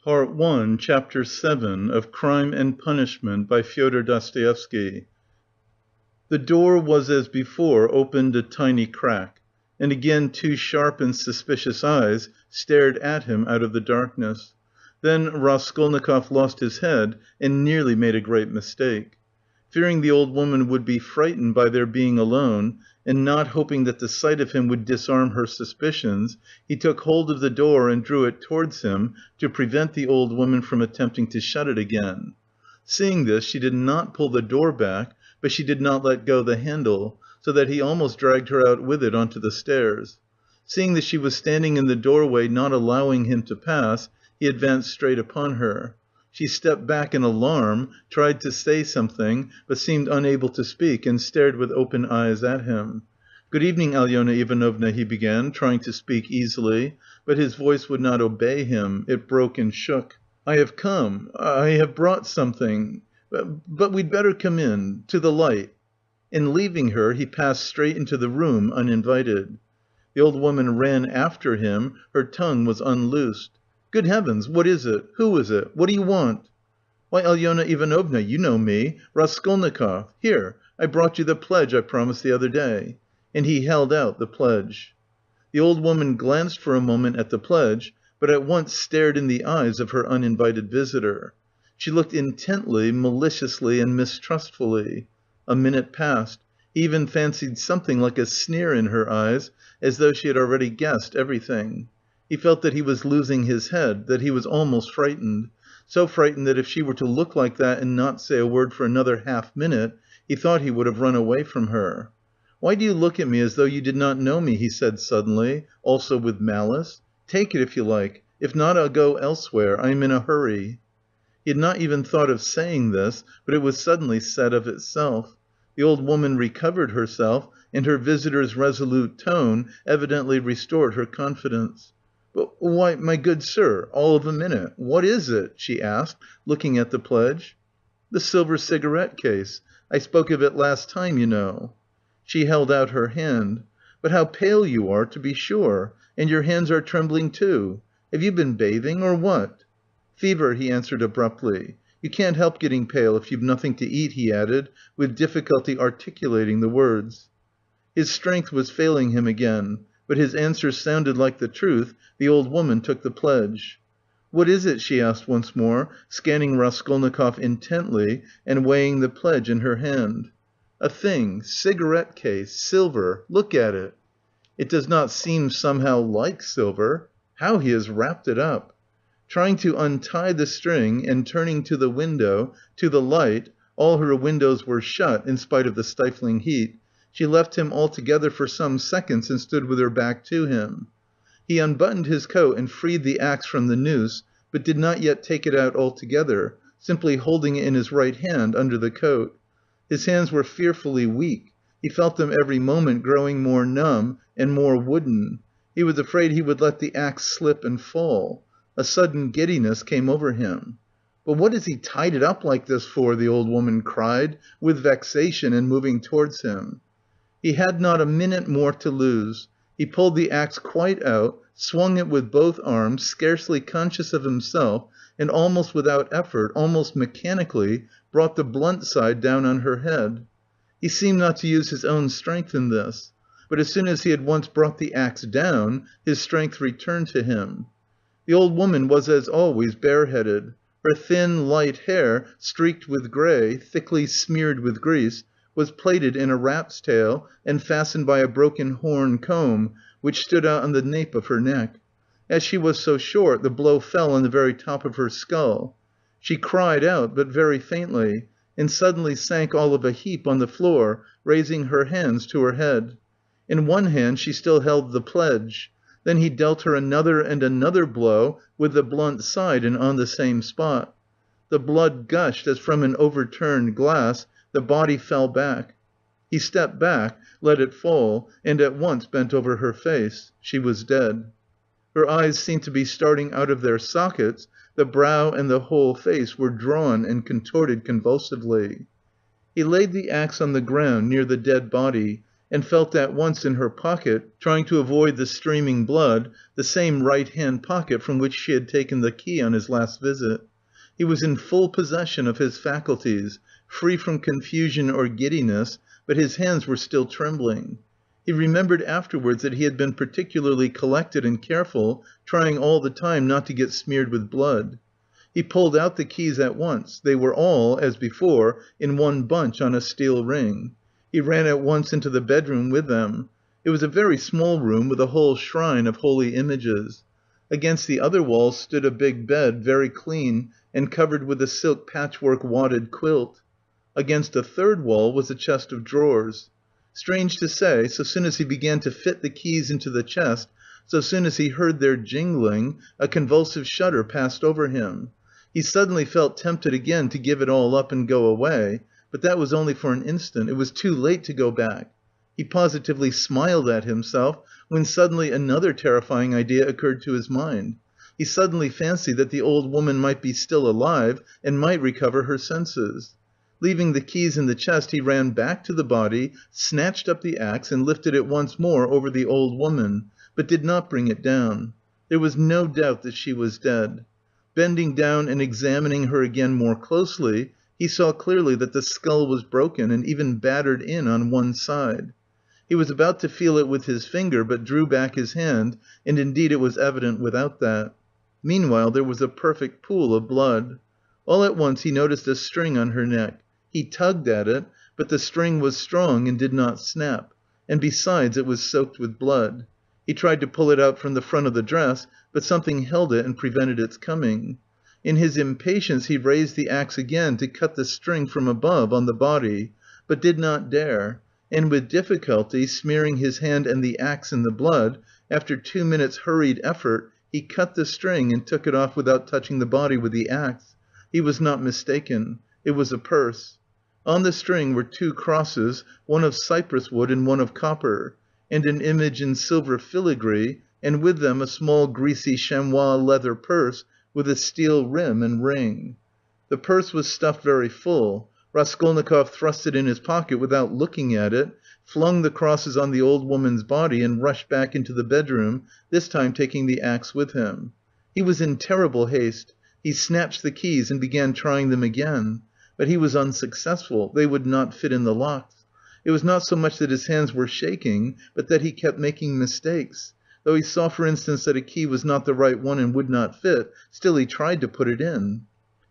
Part 1, Chapter 7 of Crime and Punishment by Fyodor Dostoevsky. The door was as before opened a tiny crack, and again two sharp and suspicious eyes stared at him out of the darkness. Then Raskolnikov lost his head and nearly made a great mistake. Fearing the old woman would be frightened by their being alone, and not hoping that the sight of him would disarm her suspicions, he took hold of the door and drew it towards him to prevent the old woman from attempting to shut it again. Seeing this, she did not pull the door back, but she did not let go the handle, so that he almost dragged her out with it onto the stairs. Seeing that she was standing in the doorway not allowing him to pass, he advanced straight upon her. She stepped back in alarm, tried to say something, but seemed unable to speak, and stared with open eyes at him. "Good evening, Alyona Ivanovna," he began, trying to speak easily, but his voice would not obey him, it broke and shook. "I have brought something, but we'd better come in, to the light." And leaving her, he passed straight into the room uninvited. The old woman ran after him, her tongue was unloosed. "Good heavens, what is it? Who is it? What do you want?" "Why, Alyona Ivanovna, you know me, Raskolnikov. Here, I brought you the pledge I promised the other day." And he held out the pledge. The old woman glanced for a moment at the pledge, but at once stared in the eyes of her uninvited visitor. She looked intently, maliciously, and mistrustfully. A minute passed. He even fancied something like a sneer in her eyes, as though she had already guessed everything. He felt that he was losing his head, that he was almost frightened, so frightened that if she were to look like that and not say a word for another half minute, he thought he would have run away from her. "Why do you look at me as though you did not know me?" he said suddenly, also with malice. "Take it if you like. If not, I'll go elsewhere. I am in a hurry." He had not even thought of saying this, but it was suddenly said of itself. The old woman recovered herself, and her visitor's resolute tone evidently restored her confidence. "But why, my good sir, all of a minute. What is it?" she asked, looking at the pledge. "The silver cigarette case. I spoke of it last time, you know." She held out her hand. "But how pale you are, to be sure! And your hands are trembling too. Have you been bathing, or what?" "Fever," he answered abruptly. "You can't help getting pale if you've nothing to eat," he added, with difficulty articulating the words. His strength was failing him again, but his answer sounded like the truth. The old woman took the pledge. "What is it?" she asked once more, scanning Raskolnikov intently and weighing the pledge in her hand. "A thing, cigarette case, silver. Look at it." "It does not seem somehow like silver. How he has wrapped it up!" Trying to untie the string and turning to the window, to the light (all her windows were shut in spite of the stifling heat), she left him altogether for some seconds and stood with her back to him. He unbuttoned his coat and freed the axe from the noose, but did not yet take it out altogether, simply holding it in his right hand under the coat. His hands were fearfully weak. He felt them every moment growing more numb and more wooden. He was afraid he would let the axe slip and fall. A sudden giddiness came over him. "But what has he tied it up like this for?" the old woman cried, with vexation, and moving towards him. He had not a minute more to lose. He pulled the axe quite out, swung it with both arms, scarcely conscious of himself, and almost without effort, almost mechanically, brought the blunt side down on her head. He seemed not to use his own strength in this. But as soon as he had once brought the axe down, his strength returned to him. The old woman was as always bareheaded. Her thin, light hair, streaked with grey, thickly smeared with grease, was plaited in a rat's tail and fastened by a broken horn comb, which stood out on the nape of her neck. As she was so short, the blow fell on the very top of her skull. She cried out, but very faintly, and suddenly sank all of a heap on the floor, raising her hands to her head. In one hand she still held the pledge. Then he dealt her another and another blow with the blunt side and on the same spot. The blood gushed as from an overturned glass, the body fell back. He stepped back, let it fall, and at once bent over her face. She was dead. Her eyes seemed to be starting out of their sockets, the brow and the whole face were drawn and contorted convulsively. He laid the axe on the ground near the dead body and felt at once in her pocket, trying to avoid the streaming blood, the same right-hand pocket from which she had taken the key on his last visit. He was in full possession of his faculties, free from confusion or giddiness, but his hands were still trembling. He remembered afterwards that he had been particularly collected and careful, trying all the time not to get smeared with blood. He pulled out the keys at once. They were all, as before, in one bunch on a steel ring. He ran at once into the bedroom with them. It was a very small room with a whole shrine of holy images. Against the other wall stood a big bed, very clean and covered with a silk patchwork wadded quilt. Against a third wall was a chest of drawers. Strange to say, so soon as he began to fit the keys into the chest, so soon as he heard their jingling, a convulsive shudder passed over him. He suddenly felt tempted again to give it all up and go away, but that was only for an instant. It was too late to go back. He positively smiled at himself when suddenly another terrifying idea occurred to his mind. He suddenly fancied that the old woman might be still alive and might recover her senses. Leaving the keys in the chest, he ran back to the body, snatched up the axe, and lifted it once more over the old woman, but did not bring it down. There was no doubt that she was dead. Bending down and examining her again more closely, he saw clearly that the skull was broken and even battered in on one side. He was about to feel it with his finger, but drew back his hand, and indeed it was evident without that. Meanwhile there was a perfect pool of blood. All at once he noticed a string on her neck. He tugged at it, but the string was strong and did not snap, and besides it was soaked with blood. He tried to pull it out from the front of the dress, but something held it and prevented its coming. In his impatience he raised the axe again to cut the string from above on the body, but did not dare, and with difficulty, smearing his hand and the axe in the blood, after 2 minutes' hurried effort, he cut the string and took it off without touching the body with the axe. He was not mistaken. It was a purse. On the string were 2 crosses, one of cypress wood and one of copper, and an image in silver filigree, and with them a small greasy chamois leather purse with a steel rim and ring. The purse was stuffed very full. Raskolnikov thrust it in his pocket without looking at it, flung the crosses on the old woman's body and rushed back into the bedroom, this time taking the axe with him. He was in terrible haste. He snatched the keys and began trying them again. But he was unsuccessful. They would not fit in the locks. It was not so much that his hands were shaking, but that he kept making mistakes. Though he saw, for instance, that a key was not the right one and would not fit, still he tried to put it in.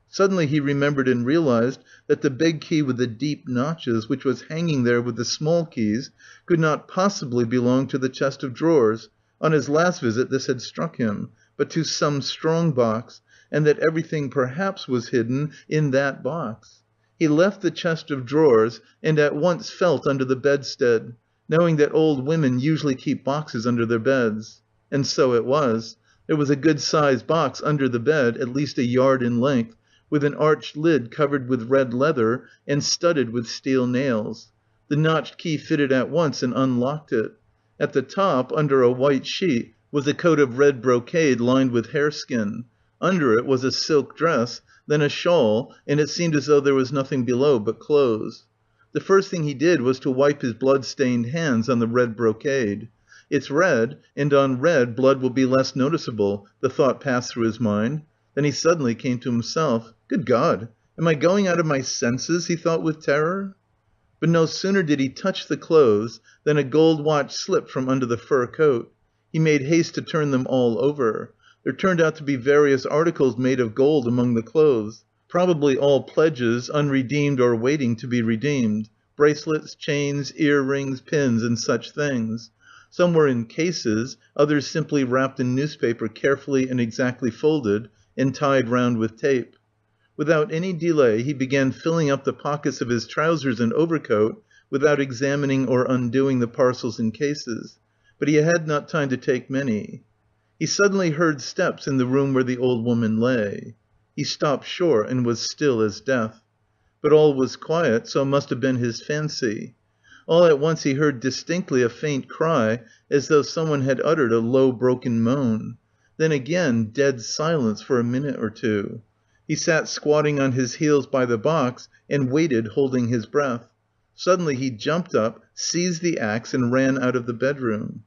Suddenly he remembered and realized that the big key with the deep notches, which was hanging there with the small keys, could not possibly belong to the chest of drawers. On his last visit this had struck him, but to some strong box, and that everything perhaps was hidden in that box. He left the chest of drawers and at once felt under the bedstead, knowing that old women usually keep boxes under their beds. And so it was. There was a good-sized box under the bed, at least 1 yard in length, with an arched lid covered with red leather and studded with steel nails. The notched key fitted at once and unlocked it. At the top, under a white sheet, was a coat of red brocade lined with hareskin. Under it was a silk dress, then a shawl, and it seemed as though there was nothing below but clothes. The first thing he did was to wipe his blood-stained hands on the red brocade. It's red, and on red blood will be less noticeable, the thought passed through his mind. Then he suddenly came to himself. Good God, am I going out of my senses? He thought with terror. But no sooner did he touch the clothes than a gold watch slipped from under the fur coat. He made haste to turn them all over. There turned out to be various articles made of gold among the clothes. Probably all pledges, unredeemed or waiting to be redeemed. Bracelets, chains, earrings, pins, and such things. Some were in cases, others simply wrapped in newspaper carefully and exactly folded and tied round with tape. Without any delay he began filling up the pockets of his trousers and overcoat without examining or undoing the parcels and cases. But he had not time to take many. He suddenly heard steps in the room where the old woman lay. He stopped short and was still as death. But all was quiet, so it must have been his fancy. All at once he heard distinctly a faint cry, as though someone had uttered a low broken moan. Then again dead silence for a minute or two. He sat squatting on his heels by the box and waited, holding his breath. Suddenly he jumped up, seized the axe and ran out of the bedroom.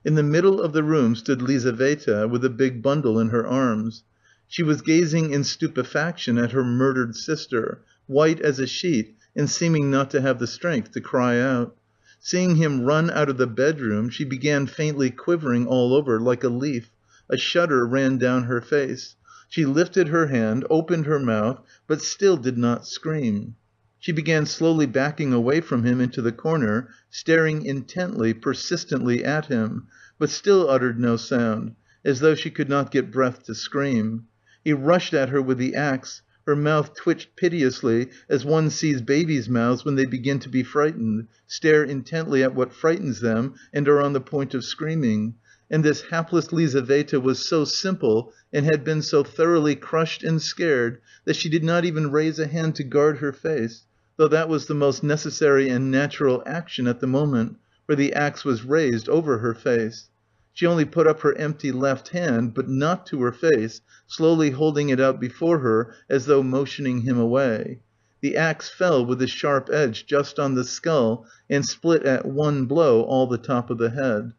In the middle of the room stood Lizaveta with a big bundle in her arms. She was gazing in stupefaction at her murdered sister, white as a sheet and seeming not to have the strength to cry out. Seeing him run out of the bedroom, she began faintly quivering all over, like a leaf. A shudder ran down her face. She lifted her hand, opened her mouth, but still did not scream. She began slowly backing away from him into the corner, staring intently, persistently at him, but still uttered no sound, as though she could not get breath to scream. He rushed at her with the axe. Her mouth twitched piteously as one sees babies' mouths when they begin to be frightened, stare intently at what frightens them, and are on the point of screaming. And this hapless Lizaveta was so simple and had been so thoroughly crushed and scared that she did not even raise a hand to guard her face, though that was the most necessary and natural action at the moment, for the axe was raised over her face. She only put up her empty left hand, but not to her face, slowly holding it out before her as though motioning him away. The axe fell with the sharp edge just on the skull and split at one blow all the top of the head.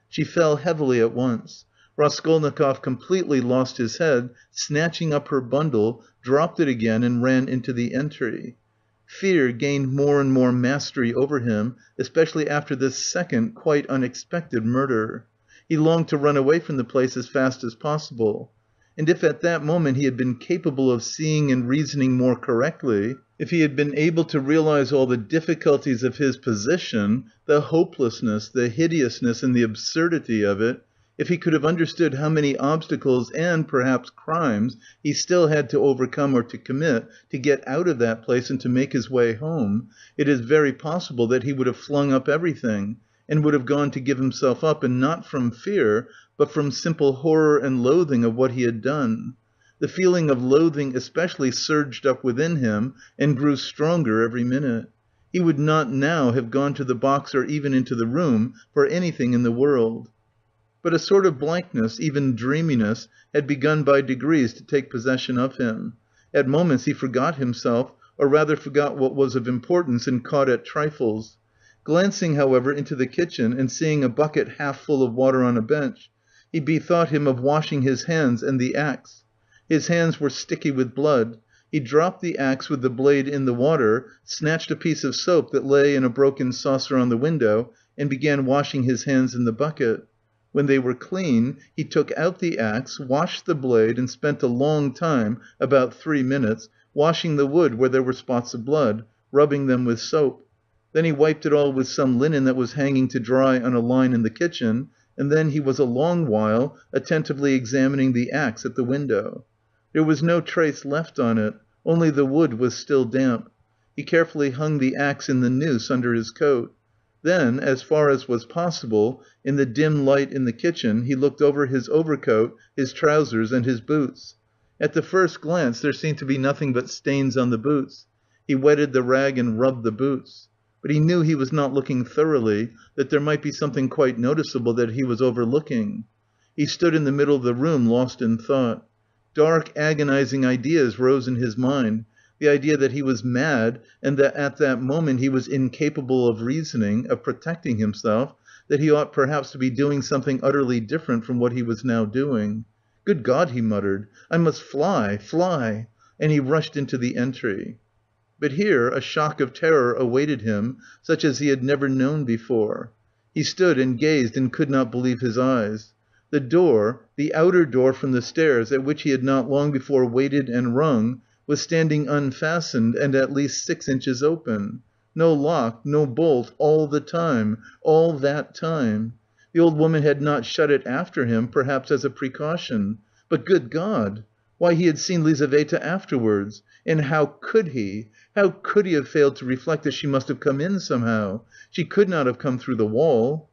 She fell heavily at once. Raskolnikov completely lost his head, snatching up her bundle, dropped it again and ran into the entry. Fear gained more and more mastery over him, especially after this second, quite unexpected murder. He longed to run away from the place as fast as possible. And if at that moment he had been capable of seeing and reasoning more correctly, if he had been able to realize all the difficulties of his position, the hopelessness, the hideousness and the absurdity of it, if he could have understood how many obstacles and, perhaps, crimes he still had to overcome or to commit to get out of that place and to make his way home, it is very possible that he would have flung up everything, and would have gone to give himself up, and not from fear, but from simple horror and loathing of what he had done. The feeling of loathing especially surged up within him and grew stronger every minute. He would not now have gone to the box or even into the room for anything in the world. But a sort of blankness, even dreaminess, had begun by degrees to take possession of him. At moments he forgot himself, or rather forgot what was of importance and caught at trifles. Glancing, however, into the kitchen and seeing a bucket half full of water on a bench, he bethought him of washing his hands and the axe. His hands were sticky with blood. He dropped the axe with the blade in the water, snatched a piece of soap that lay in a broken saucer on the window, and began washing his hands in the bucket. When they were clean, he took out the axe, washed the blade, and spent a long time, about 3 minutes, washing the wood where there were spots of blood, rubbing them with soap. Then he wiped it all with some linen that was hanging to dry on a line in the kitchen, and then he was a long while attentively examining the axe at the window. There was no trace left on it, only the wood was still damp. He carefully hung the axe in the noose under his coat. Then, as far as was possible, in the dim light in the kitchen, he looked over his overcoat, his trousers, and his boots. At the first glance there seemed to be nothing but stains on the boots. He wetted the rag and rubbed the boots. But he knew he was not looking thoroughly, that there might be something quite noticeable that he was overlooking. He stood in the middle of the room, lost in thought. Dark, agonizing ideas rose in his mind, the idea that he was mad and that at that moment he was incapable of reasoning, of protecting himself, that he ought perhaps to be doing something utterly different from what he was now doing. "Good God," he muttered, "I must fly, fly," and he rushed into the entry. But here a shock of terror awaited him, such as he had never known before. He stood and gazed and could not believe his eyes. The door, the outer door from the stairs, at which he had not long before waited and rung, was standing unfastened and at least 6 inches open. No lock, no bolt, all the time, all that time. The old woman had not shut it after him, perhaps as a precaution. But good God! Why, he had seen Lizaveta afterwards. And how could he have failed to reflect that she must have come in somehow? She could not have come through the wall.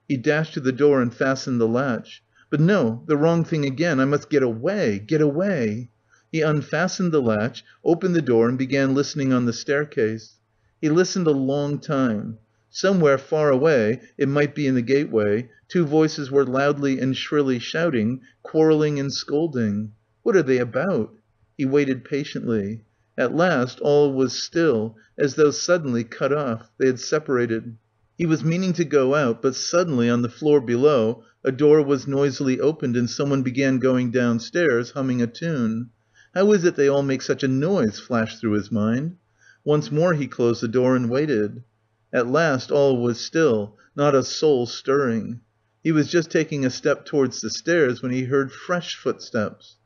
He dashed to the door and fastened the latch. But no, the wrong thing again. I must get away, get away. He unfastened the latch, opened the door and began listening on the staircase. He listened a long time. Somewhere far away, it might be in the gateway, 2 voices were loudly and shrilly shouting, quarrelling and scolding. What are they about? He waited patiently. At last all was still, as though suddenly cut off. They had separated. He was meaning to go out, but suddenly, on the floor below, a door was noisily opened and someone began going downstairs, humming a tune. How is it they all make such a noise? Flashed through his mind. Once more he closed the door and waited. At last all was still, not a soul stirring. He was just taking a step towards the stairs when he heard fresh footsteps.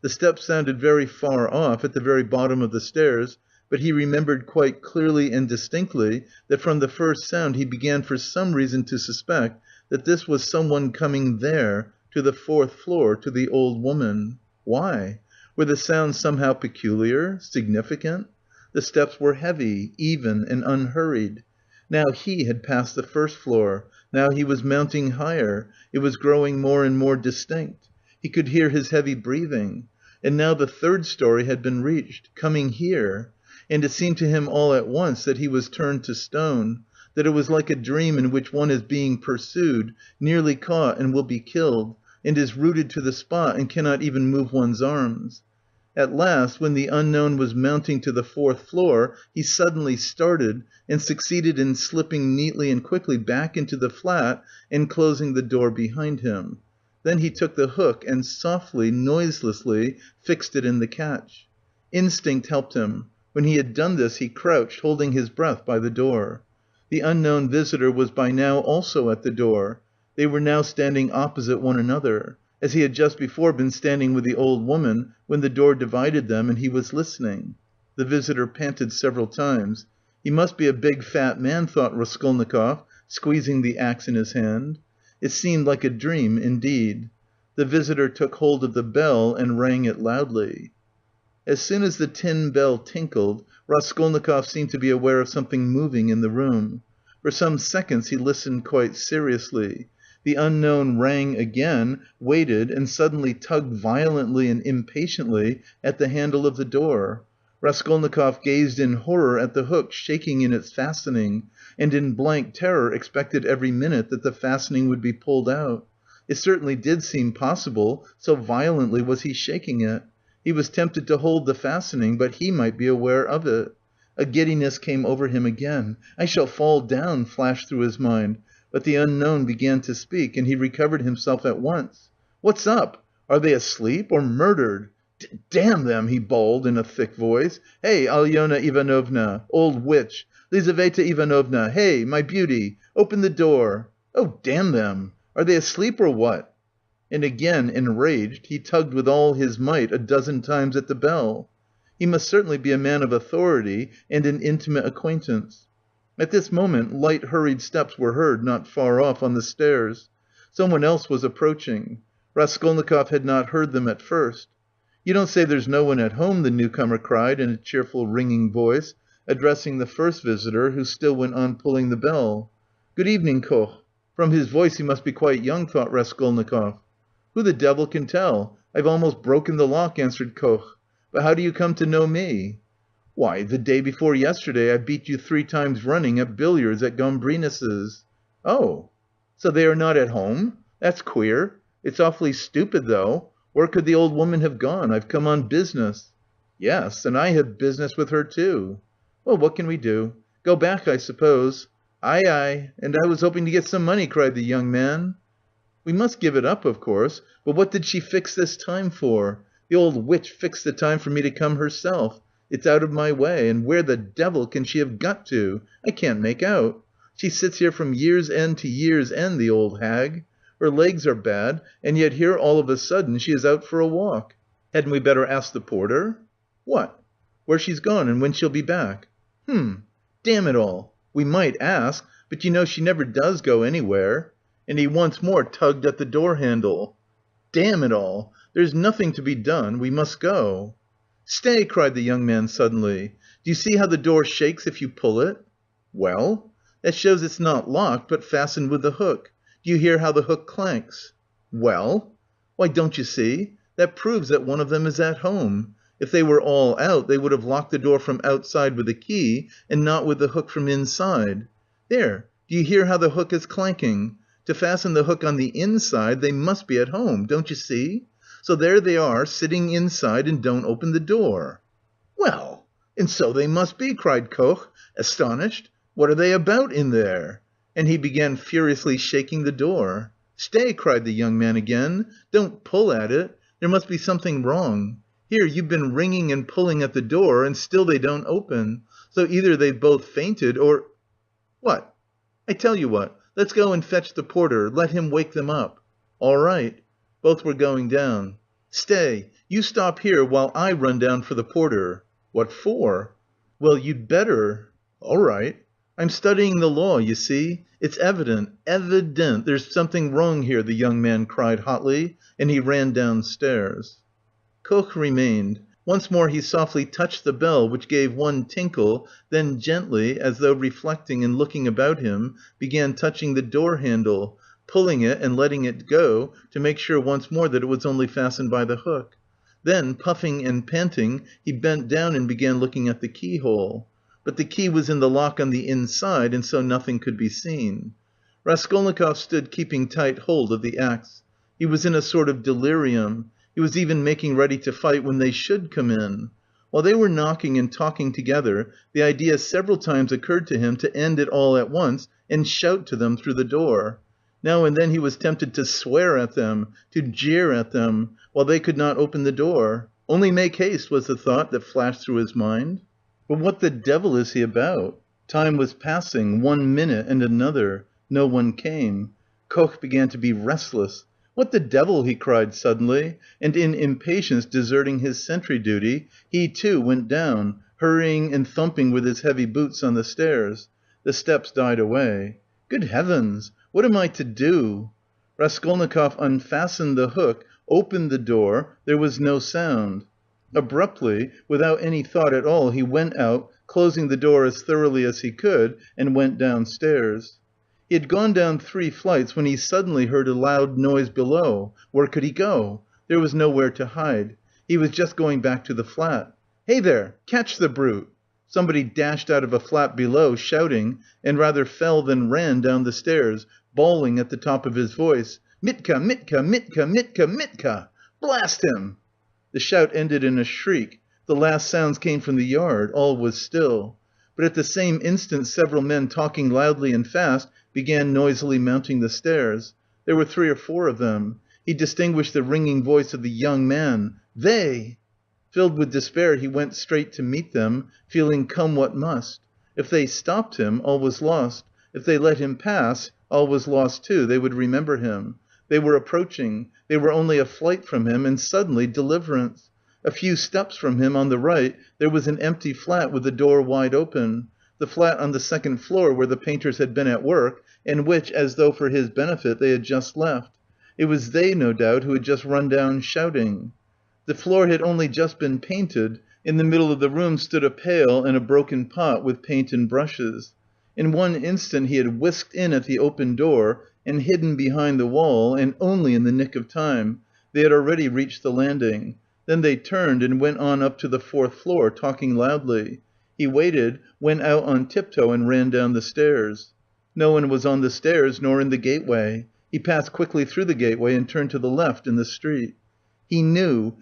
The steps sounded very far off, at the very bottom of the stairs, but he remembered quite clearly and distinctly that from the first sound he began for some reason to suspect that this was someone coming there, to the fourth floor, to the old woman. Why? Were the sounds somehow peculiar? Significant? The steps were heavy, even, and unhurried. Now he had passed the first floor. Now he was mounting higher. It was growing more and more distinct. He could hear his heavy breathing. And now the third story had been reached. Coming here. And it seemed to him all at once that he was turned to stone, that it was like a dream in which one is being pursued, nearly caught and will be killed, and is rooted to the spot and cannot even move one's arms. At last, when the unknown was mounting to the fourth floor, he suddenly started and succeeded in slipping neatly and quickly back into the flat and closing the door behind him. Then he took the hook and softly, noiselessly fixed it in the catch. Instinct helped him. When he had done this he crouched, holding his breath by the door. The unknown visitor was by now also at the door. They were now standing opposite one another, as he had just before been standing with the old woman when the door divided them and he was listening. The visitor panted several times. He must be a big fat man, thought Raskolnikov, squeezing the axe in his hand. It seemed like a dream indeed. The visitor took hold of the bell and rang it loudly. As soon as the tin bell tinkled, Raskolnikov seemed to be aware of something moving in the room. For some seconds he listened quite seriously. The unknown rang again, waited, and suddenly tugged violently and impatiently at the handle of the door. Raskolnikov gazed in horror at the hook shaking in its fastening, and in blank terror expected every minute that the fastening would be pulled out. It certainly did seem possible, so violently was he shaking it. He was tempted to hold the fastening, but he might be aware of it. A giddiness came over him again. "I shall fall down," flashed through his mind, but the unknown began to speak, and he recovered himself at once. "What's up? Are they asleep or murdered? Damn them!" he bawled in a thick voice. "Hey, Alyona Ivanovna! Old witch! Lizaveta Ivanovna! Hey, my beauty! Open the door! Oh, damn them! Are they asleep or what?" And again, enraged, he tugged with all his might a dozen times at the bell. He must certainly be a man of authority and an intimate acquaintance. At this moment light hurried steps were heard not far off on the stairs. Someone else was approaching. Raskolnikov had not heard them at first. "You don't say there's no one at home?" the newcomer cried in a cheerful ringing voice, addressing the first visitor, who still went on pulling the bell. "Good evening, Koch." From his voice he must be quite young, thought Raskolnikov. "Who the devil can tell? I've almost broken the lock," answered Koch. "But how do you come to know me?" "Why, the day before yesterday I beat you 3 times running at billiards at Gambrinus's." "Oh! So they are not at home? That's queer. It's awfully stupid, though. Where could the old woman have gone? I've come on business." "Yes, and I have business with her too." "Well, what can we do? Go back, I suppose." "Aye, aye, and I was hoping to get some money," cried the young man. "We must give it up, of course. But what did she fix this time for? The old witch fixed the time for me to come herself. It's out of my way, and where the devil can she have got to? I can't make out. She sits here from year's end to year's end, the old hag. Her legs are bad, and yet here all of a sudden she is out for a walk. Hadn't we better ask the porter?" "What?" "Where she's gone and when she'll be back." Damn it all. We might ask, but you know she never does go anywhere." And he once more tugged at the door handle. "Damn it all. There's nothing to be done. We must go." "Stay!" cried the young man suddenly. "Do you see how the door shakes if you pull it?" "Well?" "That shows it's not locked, but fastened with the hook. Do you hear how the hook clanks?" "Well?" "Why, don't you see? That proves that one of them is at home. If they were all out, they would have locked the door from outside with a key, and not with the hook from inside. There, do you hear how the hook is clanking? To fasten the hook on the inside, they must be at home. Don't you see? So there they are, sitting inside and don't open the door." "Well!" "And so they must be," cried Koch, astonished. "What are they about in there?" And he began furiously shaking the door. "Stay," cried the young man again. "Don't pull at it. There must be something wrong. Here you've been ringing and pulling at the door, and still they don't open. So either they've both fainted or... What? I tell you what, let's go and fetch the porter. Let him wake them up." "All right." Both were going down. "Stay, you stop here while I run down for the porter." "What for?" "Well, you'd better." "All right." "I'm studying the law, you see. It's evident there's something wrong here," the young man cried hotly, and he ran downstairs. Koch remained. Once more he softly touched the bell, which gave one tinkle, then gently, as though reflecting and looking about him, began touching the door handle, pulling it and letting it go, to make sure once more that it was only fastened by the hook. Then, puffing and panting, he bent down and began looking at the keyhole. But the key was in the lock on the inside, and so nothing could be seen. Raskolnikov stood keeping tight hold of the axe. He was in a sort of delirium. He was even making ready to fight when they should come in. While they were knocking and talking together, the idea several times occurred to him to end it all at once and shout to them through the door. Now and then he was tempted to swear at them, to jeer at them, while they could not open the door. "Only make haste," was the thought that flashed through his mind. But what the devil is he about? Time was passing, 1 minute and another. No one came. Koch began to be restless. "What the devil!" he cried suddenly, and in impatience deserting his sentry duty, he too went down, hurrying and thumping with his heavy boots on the stairs. The steps died away. "Good heavens! What am I to do?" Raskolnikov unfastened the hook, opened the door, there was no sound. Abruptly, without any thought at all, he went out, closing the door as thoroughly as he could, and went downstairs. He had gone down 3 flights when he suddenly heard a loud noise below. Where could he go? There was nowhere to hide. He was just going back to the flat. "Hey there! Catch the brute!" Somebody dashed out of a flat below, shouting, and rather fell than ran down the stairs, bawling at the top of his voice, "Mitka, Mitka, Mitka, Mitka, Mitka! Blast him!" The shout ended in a shriek. The last sounds came from the yard. All was still. But at the same instant several men talking loudly and fast began noisily mounting the stairs. There were 3 or 4 of them. He distinguished the ringing voice of the young man. "They!" Filled with despair he went straight to meet them, feeling come what must. If they stopped him, all was lost. If they let him pass, all was lost too, they would remember him. They were approaching. They were only a flight from him, and suddenly deliverance. A few steps from him, on the right, there was an empty flat with the door wide open, the flat on the 2nd floor where the painters had been at work, and which, as though for his benefit, they had just left. It was they, no doubt, who had just run down shouting. The floor had only just been painted. In the middle of the room stood a pail and a broken pot with paint and brushes. In one instant he had whisked in at the open door and hidden behind the wall, and only in the nick of time. They had already reached the landing. Then they turned and went on up to the 4th floor, talking loudly. He waited, went out on tiptoe and ran down the stairs. No one was on the stairs nor in the gateway. He passed quickly through the gateway and turned to the left in the street. He knew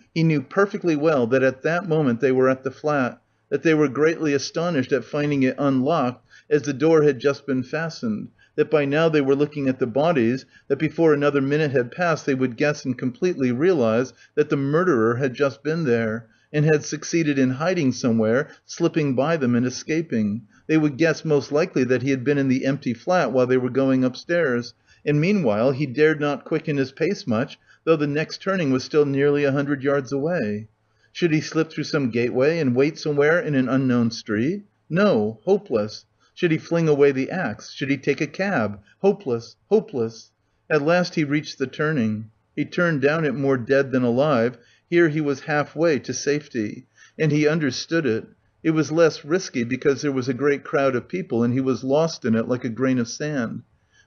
perfectly well that at that moment they were at the flat, that they were greatly astonished at finding it unlocked as the door had just been fastened, that by now they were looking at the bodies, that before another minute had passed they would guess and completely realize that the murderer had just been there, and had succeeded in hiding somewhere, slipping by them and escaping. They would guess most likely that he had been in the empty flat while they were going upstairs, and meanwhile he dared not quicken his pace much, though the next turning was still nearly 100 yards away. Should he slip through some gateway and wait somewhere in an unknown street? No, hopeless. Should he fling away the axe? Should he take a cab? Hopeless, hopeless. At last he reached the turning. He turned down it more dead than alive. Here he was half way to safety. And he understood it. It was less risky because there was a great crowd of people and he was lost in it like a grain of sand.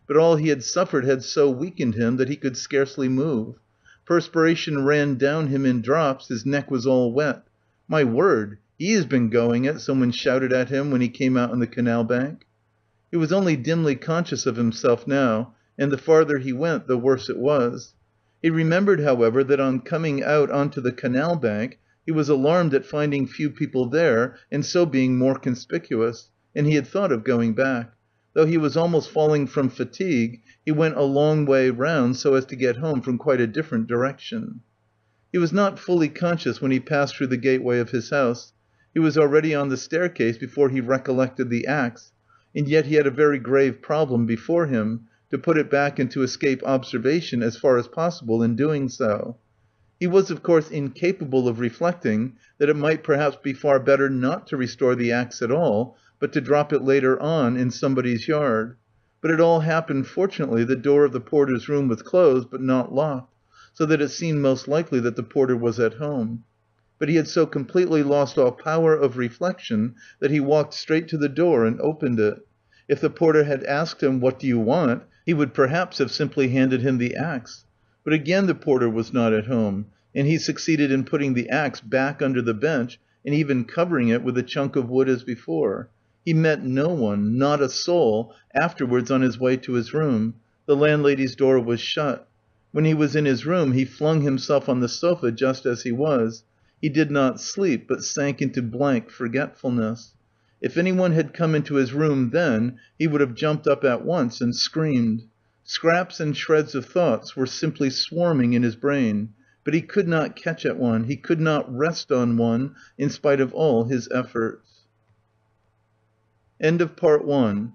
But all he had suffered had so weakened him that he could scarcely move. Perspiration ran down him in drops, his neck was all wet. "My word, he has been going it," someone shouted at him when he came out on the canal bank. He was only dimly conscious of himself now, and the farther he went, the worse it was. He remembered, however, that on coming out on to the canal bank, he He was alarmed at finding few people there and so being more conspicuous, and he had thought of going back. Though he was almost falling from fatigue, he went a long way round so as to get home from quite a different direction. He was not fully conscious when he passed through the gateway of his house. He was already on the staircase before he recollected the axe, and yet he had a very grave problem before him, to put it back and to escape observation as far as possible in doing so. He was of course incapable of reflecting that it might perhaps be far better not to restore the axe at all, but to drop it later on in somebody's yard. But it all happened fortunately. The door of the porter's room was closed but not locked, so that it seemed most likely that the porter was at home. But he had so completely lost all power of reflection that he walked straight to the door and opened it. If the porter had asked him, "What do you want?" he would perhaps have simply handed him the axe. But again the porter was not at home, and he succeeded in putting the axe back under the bench and even covering it with a chunk of wood as before. He met no one, not a soul, afterwards on his way to his room. The landlady's door was shut. When he was in his room he flung himself on the sofa just as he was. He did not sleep, but sank into blank forgetfulness. If anyone had come into his room then, he would have jumped up at once and screamed. Scraps and shreds of thoughts were simply swarming in his brain, but he could not catch at one, he could not rest on one, in spite of all his efforts. End of part one.